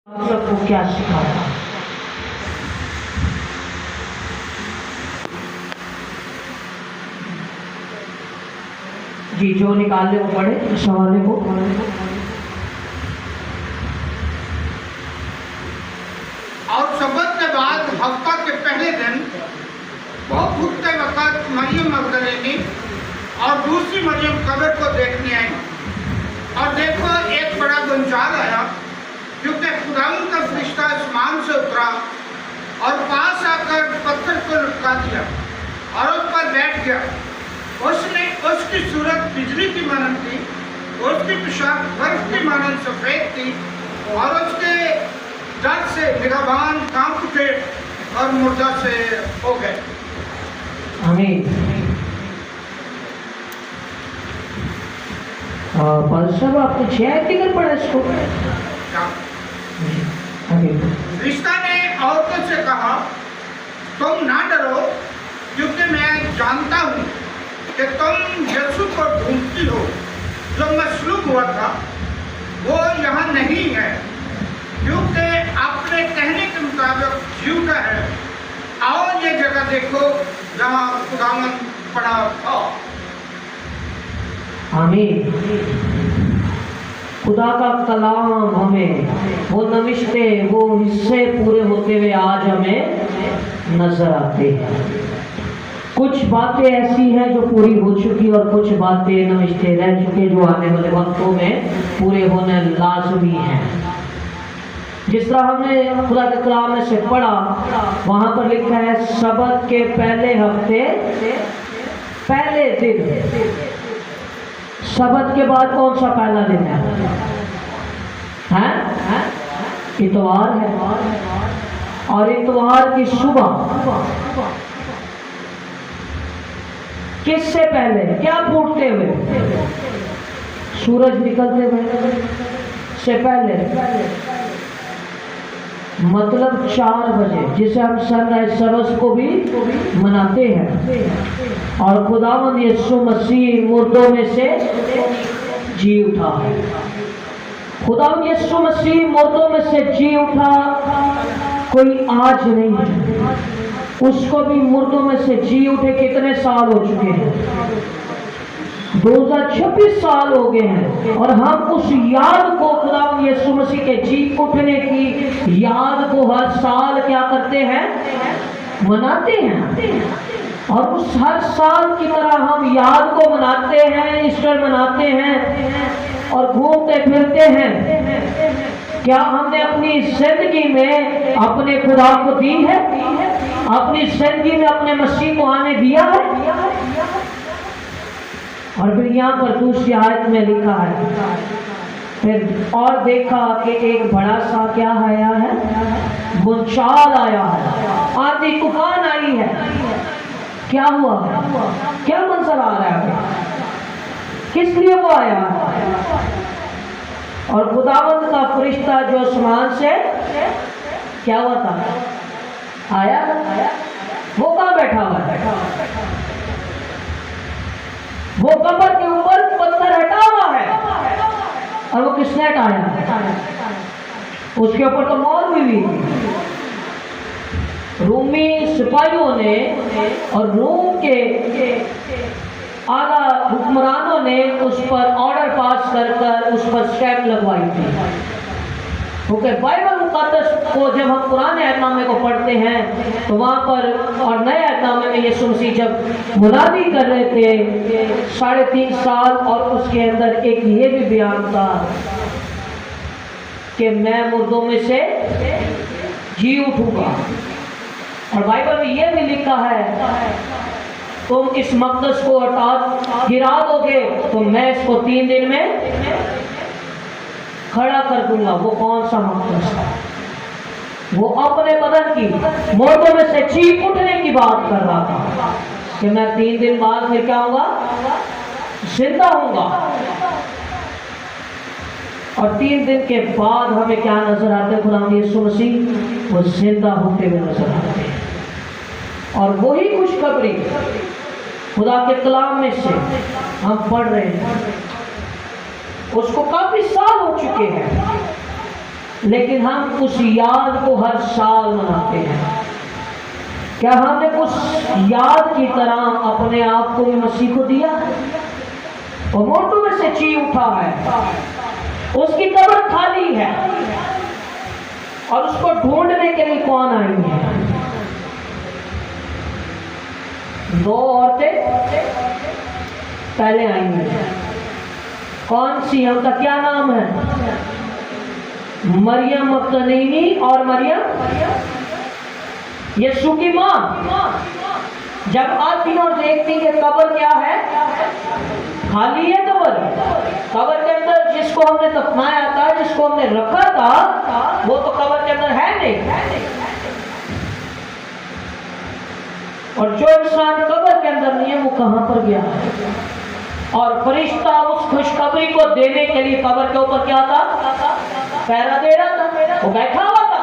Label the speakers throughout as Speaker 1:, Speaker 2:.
Speaker 1: सबको क्या सिखाया। जी, जो निकालने को पड़े इस हवाले को।
Speaker 2: और शब्द के बाद हफ्ता के पहले दिन बहुत भूखते वक्त मरियम मगदलीनी और दूसरी मरियम कब्र को देखने आई। और देखो, एक बड़ा गुंजार आया क्योंकि खुदावंद का फरिश्ता आसमान से उतरा और पास आकर पत्थर को लटका दिया और उस पर बैठ गया। उसकी सूरत बिजली की मानंद थी, उसकी पोशाक बर्फ की मानंद सफेद थी और उसके डर से निगाहबान कांप उठे और मुर्दा से हो गए।
Speaker 1: आमीन। पादरी साहब, आपने 6 आर्टिकल पढ़ा इसको?
Speaker 2: फरिश्ता ने औरतों से कहा, तुम ना डरो, क्योंकि मैं जानता हूँ कि तुम यीशु को ढूंढती हो जो मसलूब हुआ था। वो यहाँ नहीं है, क्योंकि अपने कहने के मुताबिक जीवता है। आओ ये जगह देखो जहाँ खुदावंद पड़ा था।
Speaker 1: आमीन। खुदा का कलाम हमें वो नविश्ते, वो हिस्से पूरे होते हुए आज हमें नजर आते हैं। कुछ बातें ऐसी हैं जो पूरी हो चुकी और कुछ बातें नविश्ते रह चुके जो आने वाले वक्तों में पूरे होने लाजमी हैं। जिस तरह हमने खुदा के कलाम में से पढ़ा, वहां पर लिखा है सबत के पहले हफ्ते पहले दिन। सबत के बाद कौन सा पहला दिन है? इतवार है। और इतवार की सुबह किससे पहले? क्या फूटते हुए? सूरज निकलते हुए से पहले, मतलब 4 बजे, जिसे हम सनराइज सर्विस को भी मनाते हैं। और खुदावंद यीशु मसीह मुर्दों में से जी उठा है। खुदावंद यीशु मसीह मुर्दों में से जी उठा कोई आज नहीं है, उसको भी मुर्दों में से जी उठे कितने साल हो चुके हैं? 2026 साल हो गए हैं। और हम उस याद को, खुदावंद यीशु मसीह के जी उठने की याद को हर साल क्या करते हैं? मनाते हैं। और उस हर साल की तरह हम याद को मनाते हैं, ईस्टर मनाते हैं और घूमते फिरते हैं। क्या हमने अपनी जिंदगी में अपने खुदा को दी है? अपनी जिंदगी में अपने मसीह को आने दिया है? और फिर यहाँ पर दूसरी आयत में लिखा है, फिर और देखा कि एक बड़ा सा क्या आया है? भूचाल आया है, आंधी तूफान आई है। क्या हुआ? क्या मंजर आ रहा है? किस लिए वो आया है? और खुदावंद का फरिश्ता जो आसमान से क्या हुआ था? आया। वो कहाँ बैठा हुआ है? वो कब्र के ऊपर पत्थर हटा हुआ है। और वो किसने हटाया? उसके ऊपर तो मोहर हुई थी। रूमी सिपाहियों ने और रूम के आला हुक्मरानों ने उस पर ऑर्डर पास कर उस पर स्टैंप लगवाई थी। क्योंकि बाइबल मुक़द्दस को जब हम पुराने अहदनामे को पढ़ते हैं तो वहाँ पर और नए अहदनामे में यीशु मसीह जब मुनादी कर रहे थे 3.5 साल, और उसके अंदर एक ये भी बयान था कि मैं मुर्दों में से जी उठूंगा। और बाइबल में ये भी लिखा है, तुम इस मक़दस को गिरा दोगे तो मैं इसको 3 दिन में खड़ा कर दूंगा। वो कौन सा मक़दस था? वो अपने बदन की मुर्दों में से जी उठने की बात कर रहा था कि मैं 3 दिन बाद फिर क्या होगा? जिंदा होऊंगा। और 3 दिन के बाद हमें क्या नजर आते हैं? खुदावंद यीशु मसीह वो जिंदा होते हुए नजर आते हैं। और वही खुशखबरी खुदा के कलाम में से हम पढ़ रहे हैं, उसको काफी साल हो चुके हैं। लेकिन हम उस याद को हर साल मनाते हैं। क्या हमने उस याद की तरह अपने आप को भी मसीह को दिया है? वो मोटू में से जी उठा है, उसकी कब्र खाली है और उसको ढूंढने के लिए कौन आई है? 2 औरतें पहले आई हैं। कौन सी? उनका क्या नाम है? मरियम मगदलीनी और मरियम यीशु की मां। जब आती और देखती कि कब्र क्या है? खाली है कब्र। कब्र के अंदर जिसको हमने दफनाया था, जिसको हमने रखा था, वो तो कब्र के अंदर है नहीं। और जो इंसान कब्र के अंदर नहीं है वो कहां पर गया? और फरिश्ता उस खुशखबरी को देने के लिए कब्र के ऊपर क्या था? पहरा दे रहा था, वो बैठा हुआ था।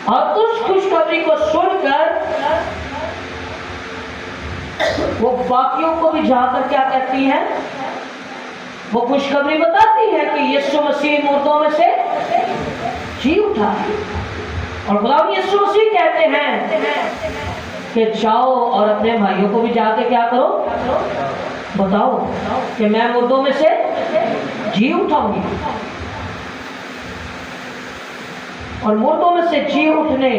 Speaker 1: और उस खुशखबरी को सुनकर वो बाकियों को भी जाकर क्या कहती है? वो खुशखबरी बताती है कि यीशु मसीह मुर्दों में से जी उठा। और खुदावंद यीशु मसीह कहते हैं कि जाओ और अपने भाइयों को भी जाके क्या करो? बताओ कि मैं मुर्दों में से जी उठाऊंगी। और मुर्दों में से जी उठने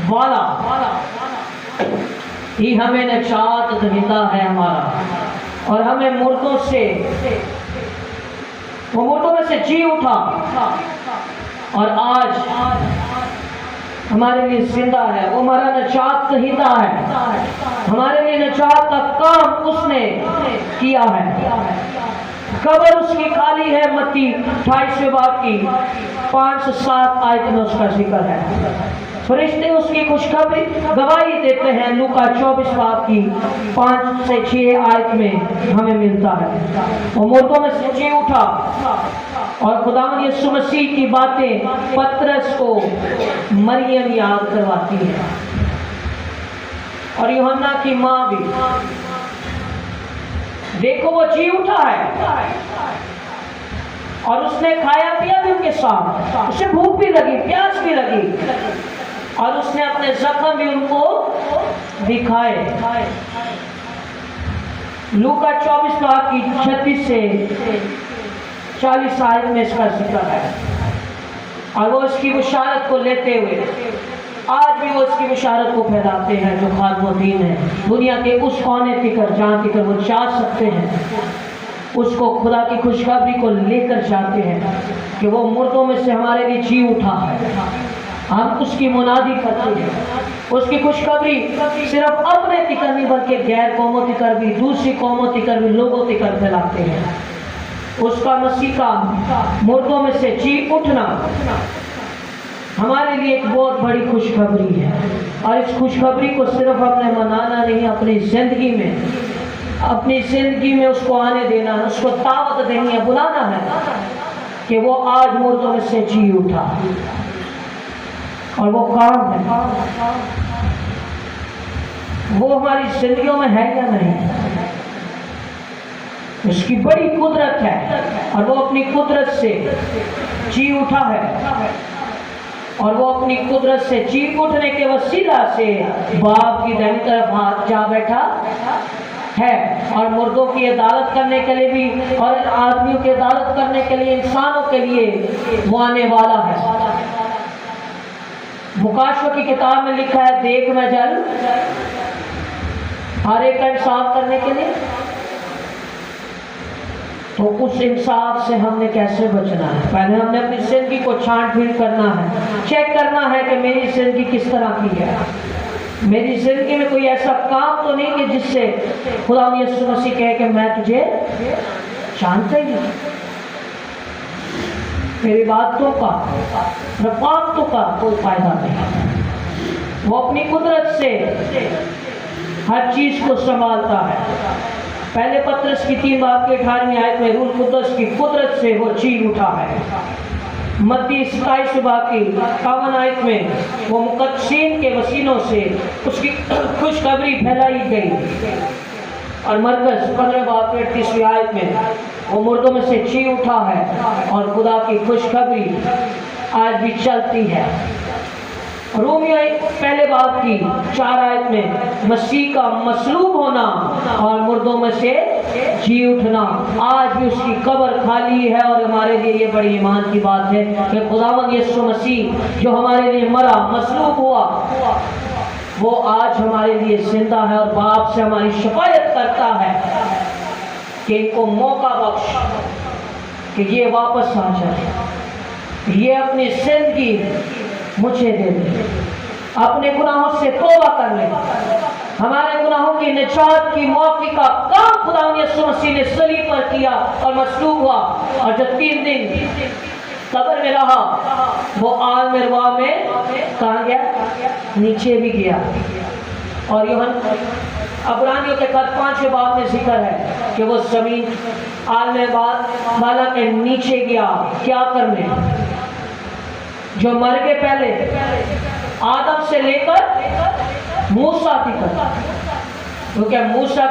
Speaker 1: वाला ही हमें निजात देता है हमारा। और हमें मुर्दों से, वो मुर्दों में से जी उठा और आज हमारे लिए जिंदा है। वो हमारा निजात दहिंदा है, हमारे लिए निजात का काम उसने किया है। कब्र उसकी खाली है। मत्ती 28वें बाब की 5 से 7 आयत में उसका जिक्र है। फरिश्ते उसकी खुशखबरी गवाही देते हैं। लूका 24 बाब की 5 से 6 आयत में हमें मिलता है। वो मुर्दों में से जी उठा। और खुदावंद यीशु मसीह की बातें पतरस को मरियम याद करवाती है और यूहन्ना की मां भी। देखो वो जी उठा है और उसने खाया पिया भी उनके साथ। उसे भूख भी लगी, प्यास भी लगी और उसने अपने जख्म भी उनको दिखाए। लूका 24 बाब की 36 से 40 आयत में इसका जिक्र है। और वो इसकी बुशारत को लेते हुए आज भी वो इसकी बुशारत को फैलाते हैं जो खादमुद्दीन है। दुनिया के उस कोने तिकर जहाँ तिकर वो जा सकते हैं, उसको खुदा की खुशखबरी को लेकर जाते हैं कि वो मुर्दों में से हमारे लिए जी उठा है। हम उसकी मुनादी करते हैं। उसकी खुशखबरी सिर्फ अपने तिकर नहीं बल्कि गैर कौमों तिकर भी, दूसरी कौमों तिकर भी, लोगों तिकर फैलाते हैं। उसका मसीह का मुर्दों में से जी उठना हमारे लिए एक बहुत बड़ी खुशखबरी है। और इस खुशखबरी को सिर्फ हमने मनाना नहीं, अपनी जिंदगी में उसको आने देना, उसको दावत देनी है, बुलाना है कि वो आज मुर्दों में से जी उठा। और वो काम है, वो हमारी जिंदगियों में है या नहीं? उसकी बड़ी कुदरत है और वो अपनी कुदरत से जी उठा है। और वो अपनी कुदरत से जी उठने के वसीला से बाप की दाहिनी तरफ हाथ जा बैठा है। और मुर्दों की अदालत करने के लिए भी और आदमियों की अदालत करने के लिए, इंसानों के लिए वो आने वाला है। मुकाशों की किताब में लिखा है, देख मैं जल हर एक का इंसाफ करने के लिए। तो उस इंसाफ से हमने कैसे बचना है? पहले हमने अपनी जिंदगी को छांट-फीट करना है, चेक करना है कि मेरी जिंदगी किस तरह की है। मेरी जिंदगी में कोई ऐसा काम तो नहीं कि जिससे खुदा यीशु मसीह कहे कि मैं तुझे जानता ही नहीं। मेरी बातों का, रफाकतों का कोई फायदा नहीं। वो अपनी कुदरत से हर चीज को संभालता है। पहले पत्रस की 3 बाब के 18वीं आयत में रूह कुद्दस की कुदरत से वो जी उठा है। मत्ती 27 बाब की 51 आयत में वो मुकद्दसीन के वसीलों से उसकी खुशखबरी फैलाई गई। और मरकज 15 बाब के 38वीं आयत में वो मुर्दों में से जी उठा है और खुदा की खुशखबरी आज भी चलती है। रोमियो पहले बाब की 4 आयत में मसीह का मसलूब होना और मुर्दों में से जी उठना, आज भी उसकी कब्र खाली है। और हमारे लिए ये बड़ी ईमान की बात है कि खुदावंद यीशु मसीह जो हमारे लिए मरा, मसलूब हुआ, वो आज हमारे लिए जिंदा है और बाप से हमारी शफायत करता है कि इनको मौका बख्श कि ये वापस आ जाए, ये अपनी जिंदगी मुझे दे दे, अपने गुनाहों से तौबा कर ले। हमारे गुनाहों की निजात की मौके का काम खुदा यीशु मसीह ने सलीब पर किया और मसलूब हुआ, और जब 3 दिन कब्र में रहा, वो आलमिरवा में कहाँ गया? नीचे भी गया। और यूहन्ना अब्रानियों के 5वें बाब में जिक्र है कि वो जमीन आलमिरवा के नीचे गया। क्या करने? जो मर गए पहले, आदम से लेकर मूसा तक, क्योंकि मूसा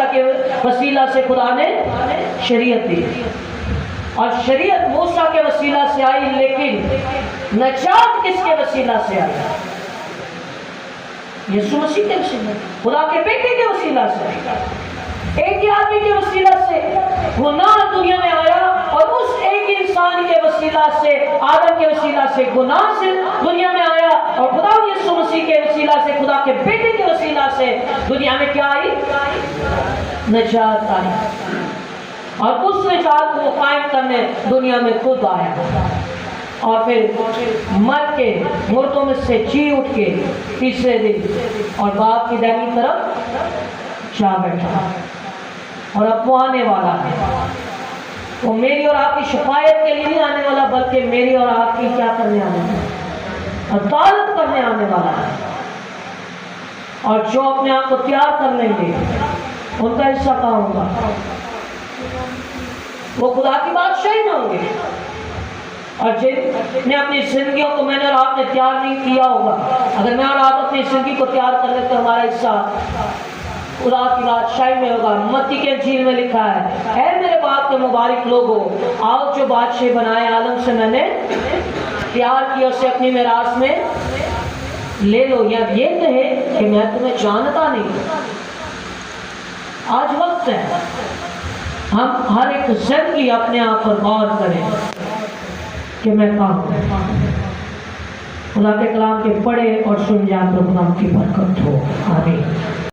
Speaker 1: के वसीला से खुदा ने शरीयत दी, और शरीयत मूसा के वसीला से आई, लेकिन नजात किसके वसीला से आई? यीशु मसीह के वसीला, खुदा के बेटे के वसीला से। एक ही आदमी के वसीला से गुनाह दुनिया में आया, और उस एक इंसान के वसीला से, आदम के वसीला से गुनाह से दुनिया में आया, और खुदा यीशु मसीह के वसीला से, खुदा के बेटे के वसीला से दुनिया में क्या आई? निजात आई। और उस निजात को कायम करने दुनिया में खुद आया, और फिर मर के मुर्दों में से जी उठ के 3रे दिन और बाप की दाहिनी तरफ जा बैठा, और अब वो आने वाला है। वो मेरी और आपकी शफायत के लिए नहीं आने वाला, बल्कि मेरी और आपकी क्या करने आने वाला? अदालत करने आने वाला है। और जो अपने आप को तैयार कर लेंगे, उनका हिस्सा कहाँ होगा? वो खुदा की बादशाही में होंगे। और जिनने अपनी जिंदगियों को मैंने और आपने तैयार नहीं किया होगा, अगर मैं और आप अपनी जिंदगी को तैयार कर लेते, हमारा हिस्सा खुदा की बादशाही में होगा। मत्ती के इंजील में लिखा है, ऐ मेरे बाप के मुबारक लोगों, आओ जो बादशाह बनाए आलम से मैंने प्यार किया, उसे अपनी मिरास में ले लो। या ये कहे कि मैं तुम्हें जानता नहीं। आज वक्त है हम हर एक जिंदगी अपने आप पर गौर करें कि मैं कहाँ हूँ। खुदा के कलाम के पढ़े और सुन जान, प्रभु नाम की बरकत हो। आमीन।